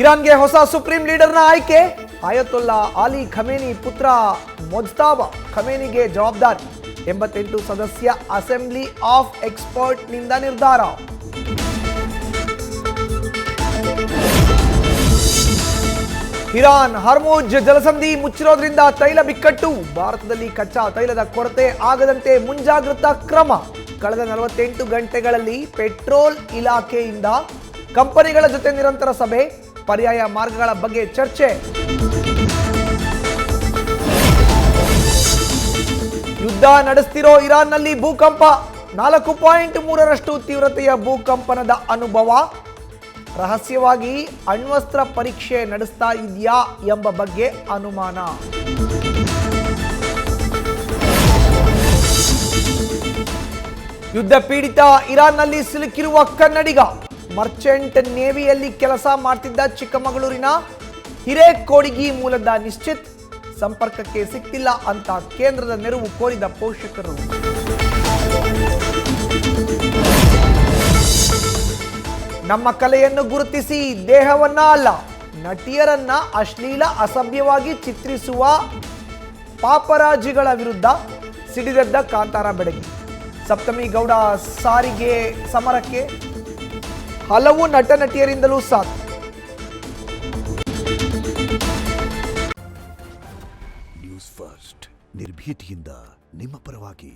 ಇರಾನ್ಗೆ ಹೊಸ ಸುಪ್ರೀಂ ಲೀಡರ್ನ ಆಯ್ಕೆ. ಆಯತೊಲ್ಲಾ Ali Khamenei ಪುತ್ರ ಮೊಜ್ತಾಬಾ ಖಮೇನಿಗೆ ಜವಾಬ್ದಾರಿ. 88 ಸದಸ್ಯ ಅಸೆಂಬ್ಲಿ ಆಫ್ ಎಕ್ಸ್ಪರ್ಟ್ನಿಂದ ನಿರ್ಧಾರ. ಇರಾನ್ ಹರ್ಮುಜ್ ಜಲಸಂಧಿ ಮುಚ್ಚಿರೋದ್ರಿಂದ ತೈಲ ಬಿಕ್ಕಟ್ಟು. ಭಾರತದಲ್ಲಿ ಕಚ್ಚಾ ತೈಲದ ಕೊರತೆ ಆಗದಂತೆ ಮುಂಜಾಗ್ರತಾ ಕ್ರಮ. ಕಳೆದ 48 ಗಂಟೆಗಳಲ್ಲಿ ಪೆಟ್ರೋಲ್ ಇಲಾಖೆಯಿಂದ ಕಂಪನಿಗಳ ಜೊತೆ ನಿರಂತರ ಸಭೆ. ಪರ್ಯಾಯ ಮಾರ್ಗಗಳ ಬಗ್ಗೆ ಚರ್ಚೆ. ಯುದ್ಧ ನಡೆಸ್ತಿರೋ ಇರಾನ್ನಲ್ಲಿ ಭೂಕಂಪ. 4.3ರಷ್ಟು ತೀವ್ರತೆಯ ಭೂಕಂಪನದ ಅನುಭವ. ರಹಸ್ಯವಾಗಿ ಅಣ್ವಸ್ತ್ರ ಪರೀಕ್ಷೆ ನಡೆಸ್ತಾ ಇದೆಯಾ ಎಂಬ ಬಗ್ಗೆ ಅನುಮಾನ. ಯುದ್ಧ ಪೀಡಿತ ಇರಾನ್ನಲ್ಲಿ ಸಿಲುಕಿರುವ ಕನ್ನಡಿಗ. ಮರ್ಚೆಂಟ್ ನೇವಿಯಲ್ಲಿ ಕೆಲಸ ಮಾಡ್ತಿದ್ದ ಚಿಕ್ಕಮಗಳೂರಿನ ಹಿರೇಕೋಡಿಗಿ ಮೂಲದ ನಿಶ್ಚಿತ್ ಸಂಪರ್ಕಕ್ಕೆ ಸಿಕ್ತಿಲ್ಲ ಅಂತ ಕೇಂದ್ರದ ನೆರವು ಕೋರಿದ ಪೋಷಕರು. ನಮ್ಮ ಕಲೆಯನ್ನು ಗುರುತಿಸಿ ದೇಹವನ್ನ ಅಲ್ಲ ನಟಿಯರನ್ನ ಅಶ್ಲೀಲ ಅಸಭ್ಯವಾಗಿ ಚಿತ್ರಿಸುವ ಪಾಪರಾಜಿಗಳ ವಿರುದ್ಧ ಸಿಡಿದೆದ್ದ ಕಾಂತಾರ ಬೆಡಗಿ. ಸಪ್ತಮಿ ಗೌಡ ಸಾರಿಗೆ ಸಮರಕ್ಕೆ ಹಲವು ನಟ ನಟಿಯರಿಂದಲೂ ಸಾಥ್. ನ್ಯೂಸ್ ಫಸ್ಟ್ ನಿರ್ಭೀತಿಯಿಂದ ನಿಮ್ಮ ಪರವಾಗಿ.